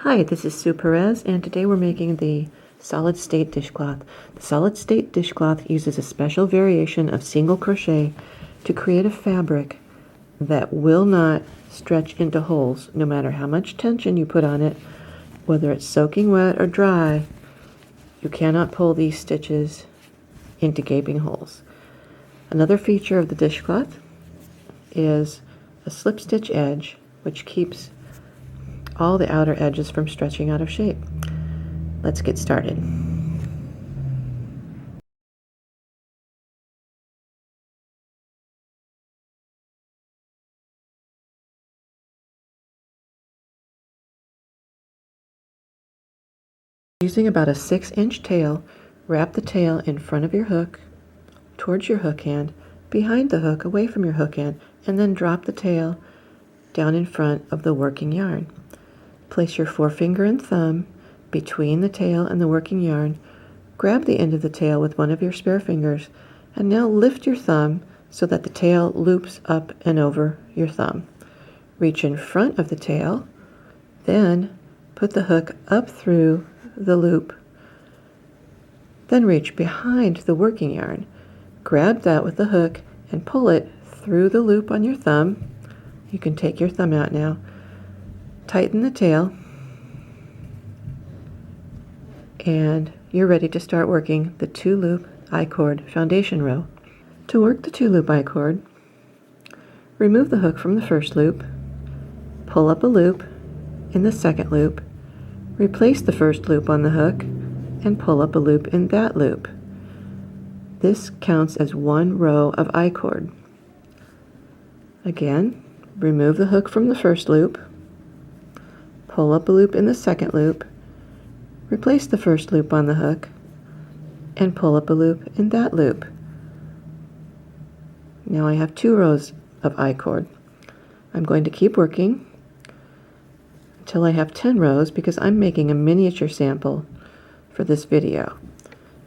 Hi, this is Sue Perez, and today we're making the solid state dishcloth. The solid state dishcloth uses a special variation of single crochet to create a fabric that will not stretch into holes no matter how much tension you put on it, whether it's soaking wet or dry. You cannot pull these stitches into gaping holes. Another feature of the dishcloth is a slip stitch edge, which keeps all the outer edges from stretching out of shape. Let's get started. Using about a 6-inch tail, wrap the tail in front of your hook, towards your hook hand, behind the hook, away from your hook hand, and then drop the tail down in front of the working yarn. Place your forefinger and thumb between the tail and the working yarn. Grab the end of the tail with one of your spare fingers, and now lift your thumb so that the tail loops up and over your thumb. Reach in front of the tail, then put the hook up through the loop. Then reach behind the working yarn. Grab that with the hook and pull it through the loop on your thumb. You can take your thumb out now. Tighten the tail, and you're ready to start working the 2-loop I-cord foundation row. To work the 2-loop I-cord, remove the hook from the first loop, pull up a loop in the second loop, replace the first loop on the hook, and pull up a loop in that loop. This counts as 1 row of I-cord. Again, remove the hook from the first loop, pull up a loop in the second loop, replace the first loop on the hook, and pull up a loop in that loop. Now I have 2 rows of I-cord. I'm going to keep working until I have 10 rows because I'm making a miniature sample for this video.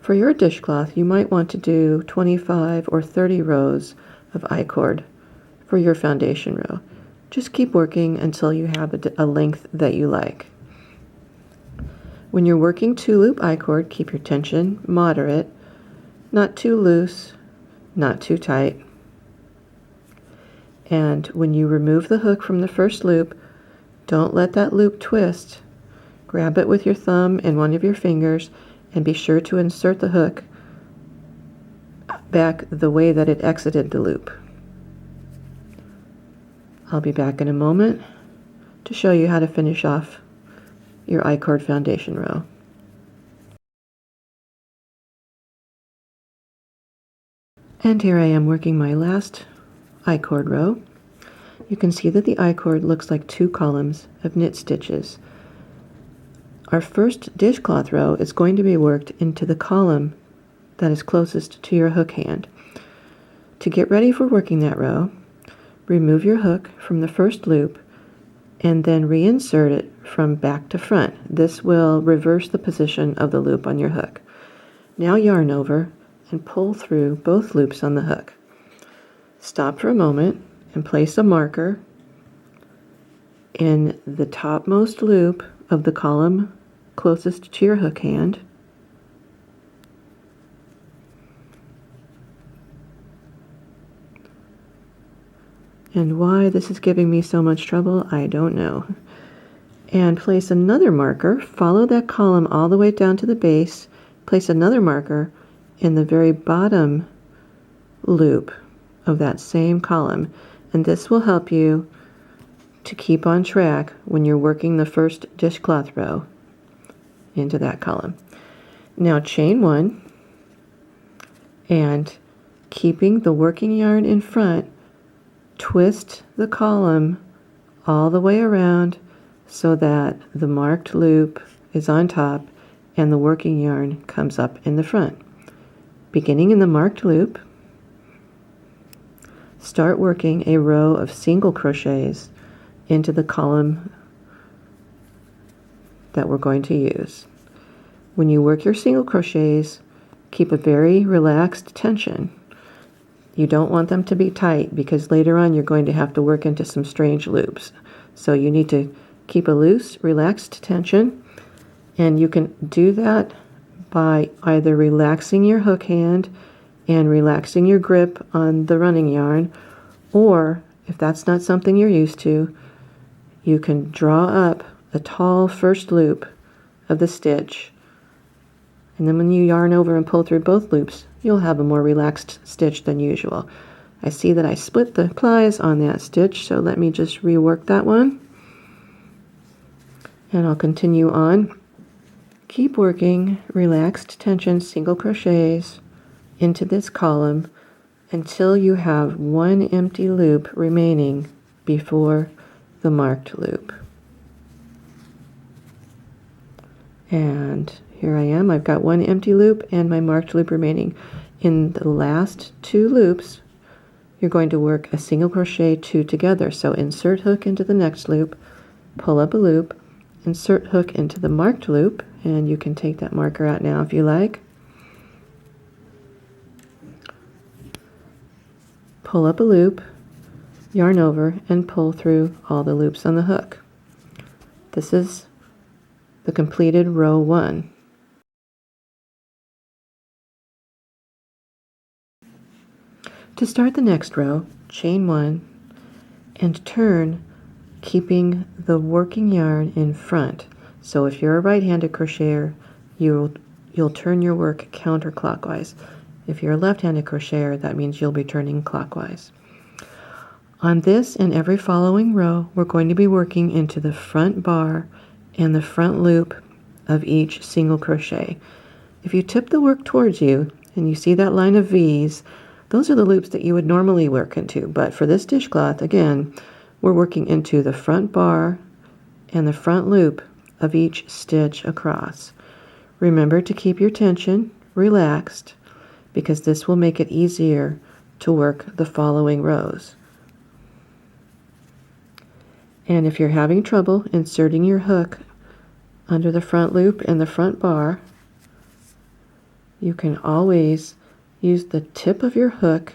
For your dishcloth, you might want to do 25 or 30 rows of I-cord for your foundation row. Just keep working until you have a length that you like. When you're working 2-loop I-cord, keep your tension moderate, not too loose, not too tight. And when you remove the hook from the first loop, don't let that loop twist. Grab it with your thumb and one of your fingers and be sure to insert the hook back the way that it exited the loop. I'll be back in a moment to show you how to finish off your I-cord foundation row. And here I am working my last I-cord row. You can see that the I-cord looks like 2 columns of knit stitches. Our first dishcloth row is going to be worked into the column that is closest to your hook hand. To get ready for working that row, remove your hook from the first loop and then reinsert it from back to front. This will reverse the position of the loop on your hook. Now yarn over and pull through both loops on the hook. Stop for a moment and place a marker in the topmost loop of the column closest to your hook hand. And why this is giving me so much trouble, I don't know. And place another marker, follow that column all the way down to the base, place another marker in the very bottom loop of that same column. And this will help you to keep on track when you're working the first dishcloth row into that column. Now chain 1, and keeping the working yarn in front, twist the column all the way around so that the marked loop is on top and the working yarn comes up in the front. Beginning in the marked loop, start working a row of single crochets into the column that we're going to use. When you work your single crochets, keep a very relaxed tension. You don't want them to be tight because later on you're going to have to work into some strange loops. So you need to Keep a loose, relaxed tension, and you can do that by either relaxing your hook hand and relaxing your grip on the running yarn, or if that's not something you're used to, you can draw up a tall first loop of the stitch, and then when you yarn over and pull through both loops, you'll have a more relaxed stitch than usual. I see that I split the plies on that stitch, so let me just rework that one, and I'll continue on. Keep working relaxed tension single crochets into this column until you have one empty loop remaining before the marked loop. And here I am, I've got one empty loop and my marked loop remaining. In the last two loops, you're going to work a single crochet two together. So insert hook into the next loop, pull up a loop, insert hook into the marked loop, and you can take that marker out now if you like. Pull up a loop, yarn over, and pull through all the loops on the hook. This is the completed row 1. To start the next row, chain 1 and turn, keeping the working yarn in front. So if you're a right-handed crocheter, you'll turn your work counterclockwise. If you're a left-handed crocheter, that means you'll be turning clockwise. On this and every following row, we're going to be working into the front bar and the front loop of each single crochet. If you tip the work towards you and you see that line of V's, those are the loops that you would normally work into, but for this dishcloth, again, we're working into the front bar and the front loop of each stitch across. Remember to keep your tension relaxed, because this will make it easier to work the following rows. And if you're having trouble inserting your hook under the front loop and the front bar, you can always use the tip of your hook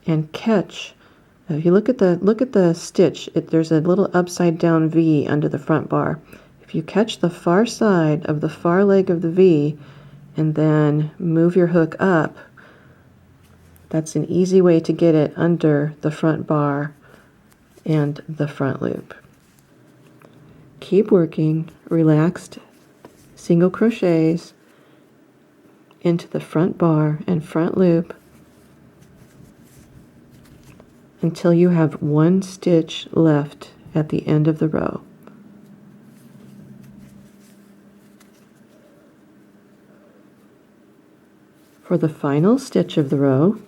and catch. If you look at the stitch, there's a little upside down V under the front bar. If you catch the far side of the far leg of the V and then move your hook up, that's an easy way to get it under the front bar and the front loop. Keep working relaxed single crochets into the front bar and front loop until you have one stitch left at the end of the row. For the final stitch of the row,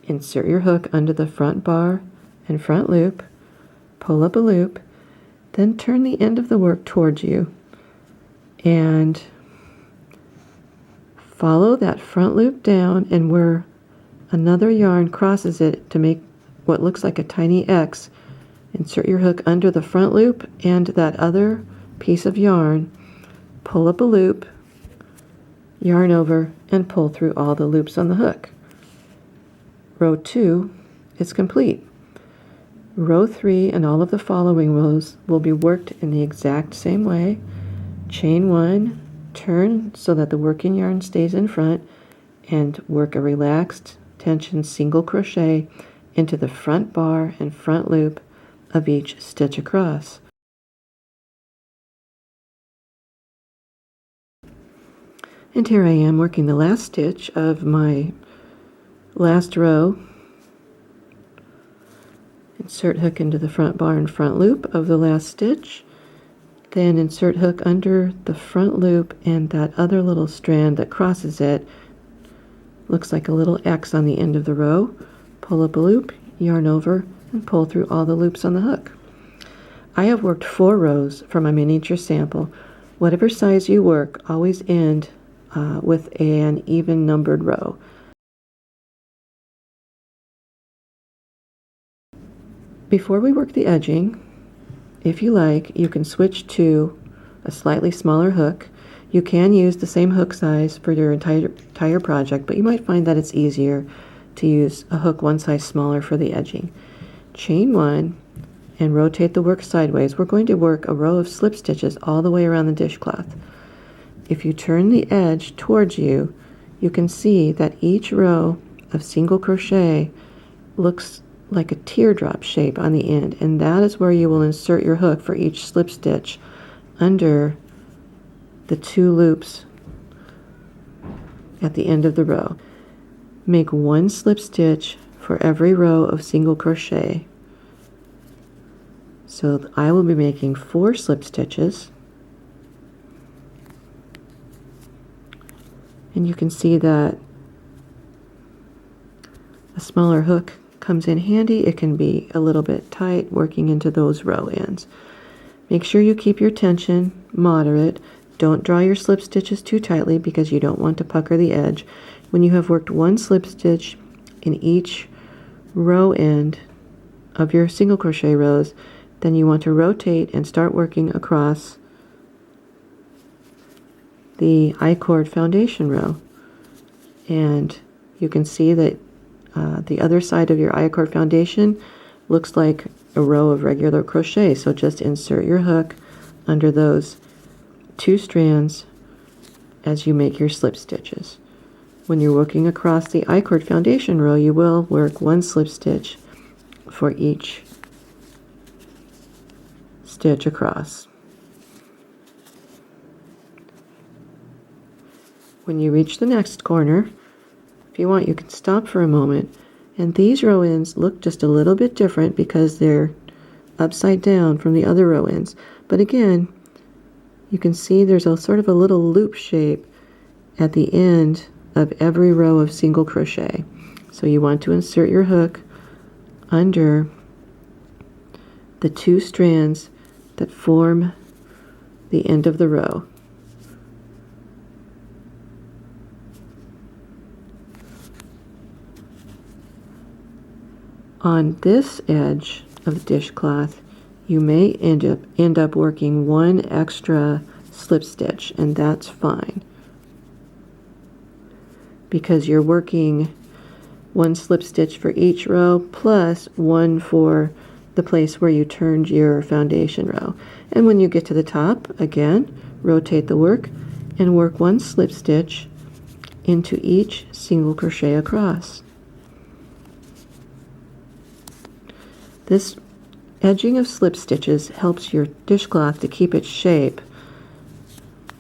insert your hook under the front bar and front loop, pull up a loop, then turn the end of the work towards you and follow that front loop down, and where another yarn crosses it to make what looks like a tiny X, insert your hook under the front loop and that other piece of yarn, pull up a loop, yarn over, and pull through all the loops on the hook. Row 2 is complete. Row 3 and all of the following rows will be worked in the exact same way. Chain 1, turn so that the working yarn stays in front, and work a relaxed tension single crochet into the front bar and front loop of each stitch across. And here I am working the last stitch of my last row. Insert hook into the front bar and front loop of the last stitch, then insert hook under the front loop and that other little strand that crosses it, looks like a little X on the end of the row, pull up a loop, yarn over, and pull through all the loops on the hook. I have worked 4 rows for my miniature sample. Whatever size you work, always end with an even numbered row. Before we work the edging, if you like, you can switch to a slightly smaller hook. You can use the same hook size for your entire project, but you might find that it's easier to use a hook one size smaller for the edging. Chain 1, and rotate the work sideways, we're going to work a row of slip stitches all the way around the dishcloth. If you turn the edge towards you, you can see that each row of single crochet looks like a teardrop shape on the end, and that is where you will insert your hook for each slip stitch under the 2 loops at the end of the row. Make 1 slip stitch for every row of single crochet. So I will be making 4 slip stitches, and you can see that a smaller hook comes in handy. It can be a little bit tight working into those row ends. Make sure you keep your tension moderate. Don't draw your slip stitches too tightly because you don't want to pucker the edge. When you have worked 1 slip stitch in each row end of your single crochet rows, then you want to rotate and start working across the Icord foundation row. And you can see that the other side of your Icord foundation looks like a row of regular crochet, so just insert your hook under those 2 strands as you make your slip stitches. When you're working across the Icord foundation row, you will work 1 slip stitch for each stitch across. When you reach the next corner, if you want, you can stop for a moment, and these row ends look just a little bit different because they're upside down from the other row ends. But again, you can see there's a sort of a little loop shape at the end of every row of single crochet. So you want to insert your hook under the 2 strands that form the end of the row. On this edge of the dishcloth, you may end up working 1 extra slip stitch, and that's fine because you're working 1 slip stitch for each row plus 1 for the place where you turned your foundation row. And when you get to the top, again, rotate the work and work 1 slip stitch into each single crochet across. This edging of slip stitches helps your dishcloth to keep its shape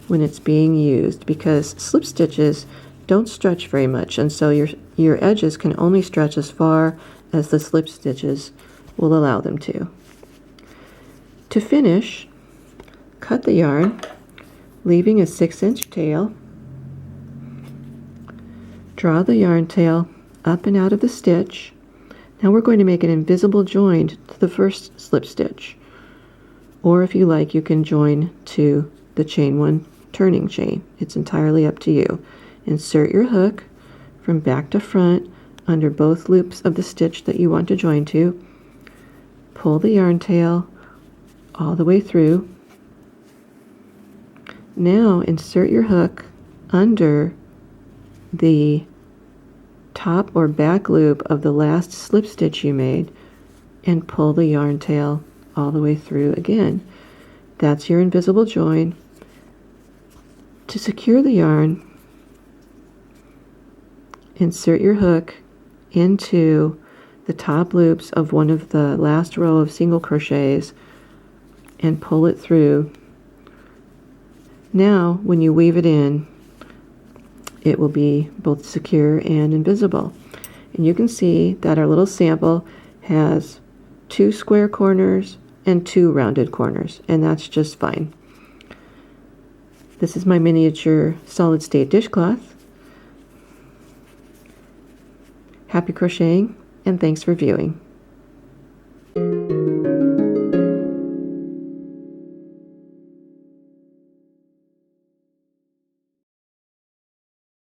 when it's being used, because slip stitches don't stretch very much, and so your edges can only stretch as far as the slip stitches will allow them to. To finish, cut the yarn, leaving a 6-inch tail. Draw the yarn tail up and out of the stitch. Now we're going to make an invisible join to the first slip stitch, or if you like, you can join to the chain 1 turning chain. It's entirely up to you. Insert your hook from back to front under both loops of the stitch that you want to join to. Pull the yarn tail all the way through. Now insert your hook under the top or back loop of the last slip stitch you made and pull the yarn tail all the way through again. That's your invisible join. To secure the yarn, insert your hook into the top loops of one of the last row of single crochets and pull it through. Now when you weave it in, it will be both secure and invisible. And you can see that our little sample has 2 square corners and 2 rounded corners, and that's just fine. This is my miniature solid state dishcloth. Happy crocheting, and thanks for viewing.